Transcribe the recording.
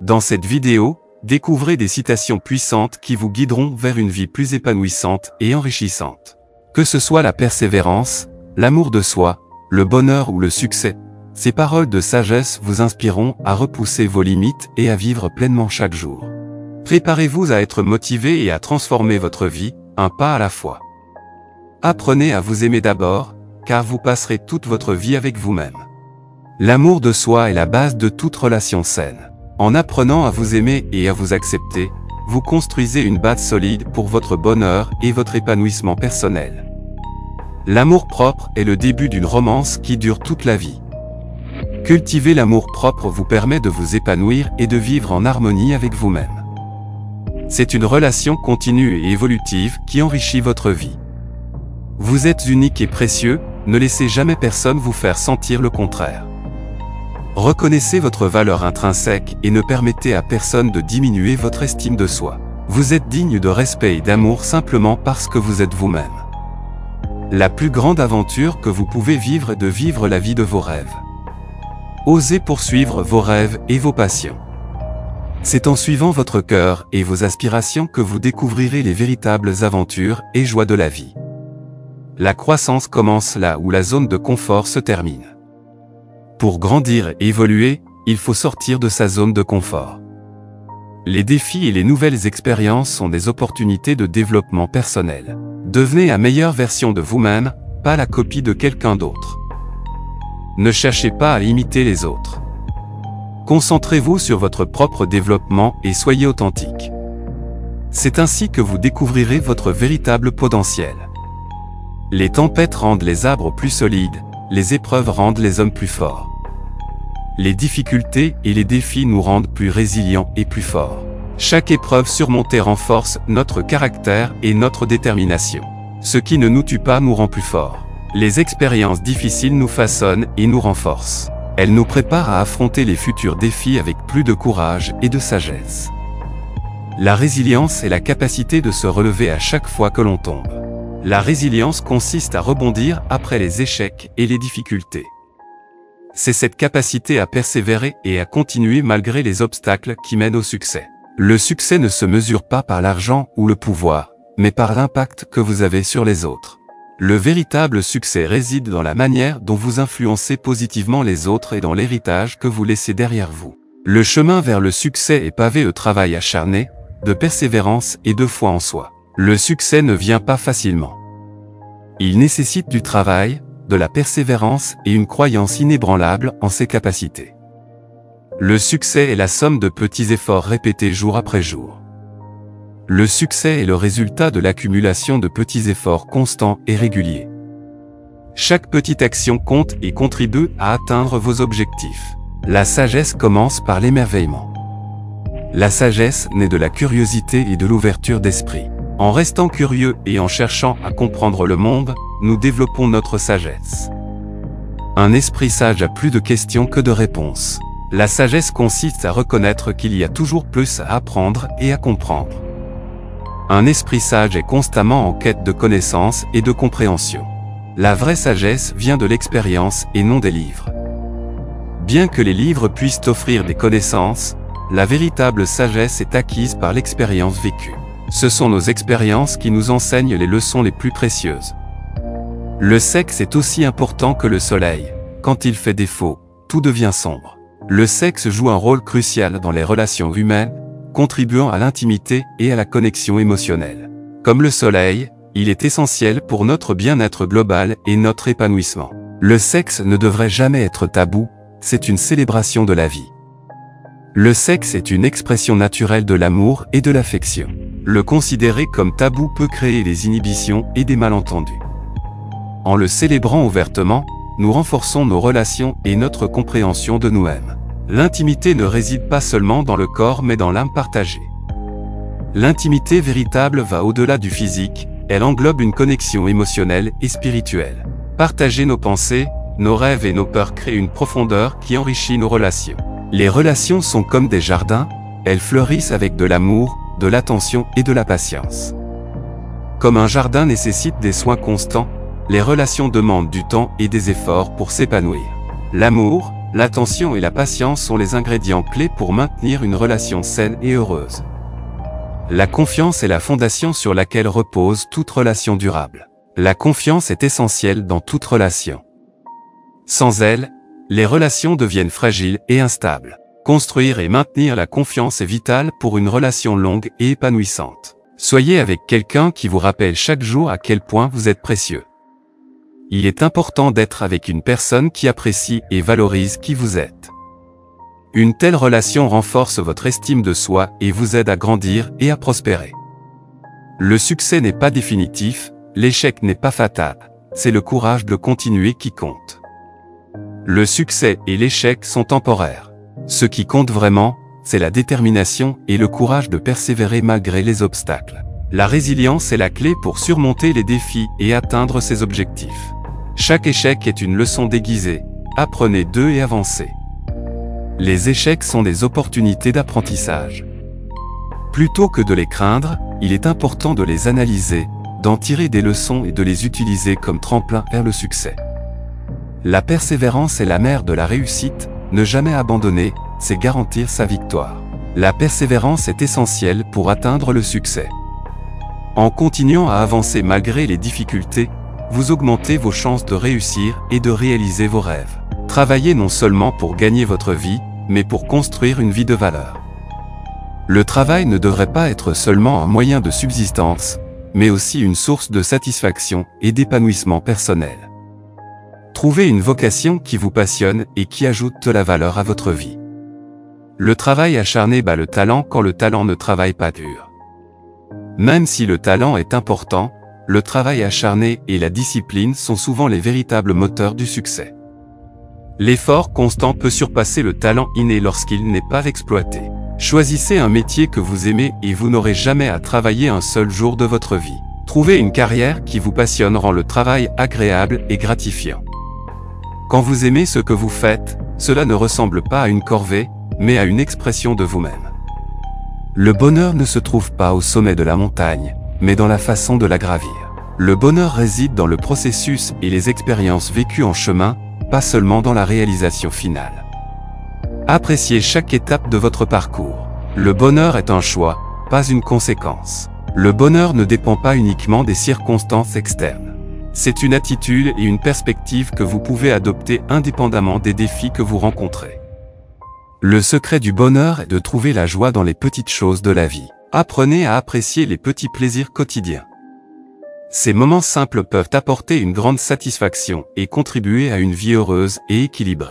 Dans cette vidéo, découvrez des citations puissantes qui vous guideront vers une vie plus épanouissante et enrichissante. Que ce soit la persévérance, l'amour de soi, le bonheur ou le succès, ces paroles de sagesse vous inspireront à repousser vos limites et à vivre pleinement chaque jour. Préparez-vous à être motivé et à transformer votre vie, un pas à la fois. Apprenez à vous aimer d'abord, car vous passerez toute votre vie avec vous-même. L'amour de soi est la base de toute relation saine. En apprenant à vous aimer et à vous accepter, vous construisez une base solide pour votre bonheur et votre épanouissement personnel. L'amour-propre est le début d'une romance qui dure toute la vie. Cultiver l'amour-propre vous permet de vous épanouir et de vivre en harmonie avec vous-même. C'est une relation continue et évolutive qui enrichit votre vie. Vous êtes unique et précieux, ne laissez jamais personne vous faire sentir le contraire. Reconnaissez votre valeur intrinsèque et ne permettez à personne de diminuer votre estime de soi. Vous êtes digne de respect et d'amour simplement parce que vous êtes vous-même. La plus grande aventure que vous pouvez vivre est de vivre la vie de vos rêves. Osez poursuivre vos rêves et vos passions. C'est en suivant votre cœur et vos aspirations que vous découvrirez les véritables aventures et joies de la vie. La croissance commence là où la zone de confort se termine. Pour grandir et évoluer, il faut sortir de sa zone de confort. Les défis et les nouvelles expériences sont des opportunités de développement personnel. Devenez la meilleure version de vous-même, pas la copie de quelqu'un d'autre. Ne cherchez pas à imiter les autres. Concentrez-vous sur votre propre développement et soyez authentique. C'est ainsi que vous découvrirez votre véritable potentiel. Les tempêtes rendent les arbres plus solides, les épreuves rendent les hommes plus forts. Les difficultés et les défis nous rendent plus résilients et plus forts. Chaque épreuve surmontée renforce notre caractère et notre détermination. Ce qui ne nous tue pas nous rend plus forts. Les expériences difficiles nous façonnent et nous renforcent. Elles nous préparent à affronter les futurs défis avec plus de courage et de sagesse. La résilience est la capacité de se relever à chaque fois que l'on tombe. La résilience consiste à rebondir après les échecs et les difficultés. C'est cette capacité à persévérer et à continuer malgré les obstacles qui mènent au succès. Le succès ne se mesure pas par l'argent ou le pouvoir, mais par l'impact que vous avez sur les autres. Le véritable succès réside dans la manière dont vous influencez positivement les autres et dans l'héritage que vous laissez derrière vous. Le chemin vers le succès est pavé de travail acharné, de persévérance et de foi en soi. Le succès ne vient pas facilement. Il nécessite du travail, de la persévérance et une croyance inébranlable en ses capacités. Le succès est la somme de petits efforts répétés jour après jour. Le succès est le résultat de l'accumulation de petits efforts constants et réguliers. Chaque petite action compte et contribue à atteindre vos objectifs. La sagesse commence par l'émerveillement. La sagesse naît de la curiosité et de l'ouverture d'esprit. En restant curieux et en cherchant à comprendre le monde, nous développons notre sagesse. Un esprit sage a plus de questions que de réponses. La sagesse consiste à reconnaître qu'il y a toujours plus à apprendre et à comprendre. Un esprit sage est constamment en quête de connaissance et de compréhension. La vraie sagesse vient de l'expérience et non des livres. Bien que les livres puissent offrir des connaissances, la véritable sagesse est acquise par l'expérience vécue. Ce sont nos expériences qui nous enseignent les leçons les plus précieuses. Le sexe est aussi important que le soleil. Quand il fait défaut, tout devient sombre. Le sexe joue un rôle crucial dans les relations humaines, contribuant à l'intimité et à la connexion émotionnelle. Comme le soleil, il est essentiel pour notre bien-être global et notre épanouissement. Le sexe ne devrait jamais être tabou, c'est une célébration de la vie. Le sexe est une expression naturelle de l'amour et de l'affection. Le considérer comme tabou peut créer des inhibitions et des malentendus. En le célébrant ouvertement, nous renforçons nos relations et notre compréhension de nous-mêmes. L'intimité ne réside pas seulement dans le corps mais dans l'âme partagée. L'intimité véritable va au-delà du physique, elle englobe une connexion émotionnelle et spirituelle. Partager nos pensées, nos rêves et nos peurs crée une profondeur qui enrichit nos relations. Les relations sont comme des jardins, elles fleurissent avec de l'amour, de l'attention et de la patience. Comme un jardin nécessite des soins constants, les relations demandent du temps et des efforts pour s'épanouir. L'amour, l'attention et la patience sont les ingrédients clés pour maintenir une relation saine et heureuse. La confiance est la fondation sur laquelle repose toute relation durable. La confiance est essentielle dans toute relation. Sans elle, les relations deviennent fragiles et instables. Construire et maintenir la confiance est vital pour une relation longue et épanouissante. Soyez avec quelqu'un qui vous rappelle chaque jour à quel point vous êtes précieux. Il est important d'être avec une personne qui apprécie et valorise qui vous êtes. Une telle relation renforce votre estime de soi et vous aide à grandir et à prospérer. Le succès n'est pas définitif, l'échec n'est pas fatal, c'est le courage de continuer qui compte. Le succès et l'échec sont temporaires. Ce qui compte vraiment, c'est la détermination et le courage de persévérer malgré les obstacles. La résilience est la clé pour surmonter les défis et atteindre ses objectifs. Chaque échec est une leçon déguisée, apprenez d'eux et avancez. Les échecs sont des opportunités d'apprentissage. Plutôt que de les craindre, il est important de les analyser, d'en tirer des leçons et de les utiliser comme tremplin vers le succès. La persévérance est la mère de la réussite, ne jamais abandonner, c'est garantir sa victoire. La persévérance est essentielle pour atteindre le succès. En continuant à avancer malgré les difficultés, vous augmentez vos chances de réussir et de réaliser vos rêves. Travaillez non seulement pour gagner votre vie, mais pour construire une vie de valeur. Le travail ne devrait pas être seulement un moyen de subsistance, mais aussi une source de satisfaction et d'épanouissement personnel. Trouvez une vocation qui vous passionne et qui ajoute de la valeur à votre vie. Le travail acharné bat le talent quand le talent ne travaille pas dur. Même si le talent est important, le travail acharné et la discipline sont souvent les véritables moteurs du succès. L'effort constant peut surpasser le talent inné lorsqu'il n'est pas exploité. Choisissez un métier que vous aimez et vous n'aurez jamais à travailler un seul jour de votre vie. Trouvez une carrière qui vous passionne rend le travail agréable et gratifiant. Quand vous aimez ce que vous faites, cela ne ressemble pas à une corvée, mais à une expression de vous-même. Le bonheur ne se trouve pas au sommet de la montagne, mais dans la façon de la gravir. Le bonheur réside dans le processus et les expériences vécues en chemin, pas seulement dans la réalisation finale. Appréciez chaque étape de votre parcours. Le bonheur est un choix, pas une conséquence. Le bonheur ne dépend pas uniquement des circonstances externes. C'est une attitude et une perspective que vous pouvez adopter indépendamment des défis que vous rencontrez. Le secret du bonheur est de trouver la joie dans les petites choses de la vie. Apprenez à apprécier les petits plaisirs quotidiens. Ces moments simples peuvent apporter une grande satisfaction et contribuer à une vie heureuse et équilibrée.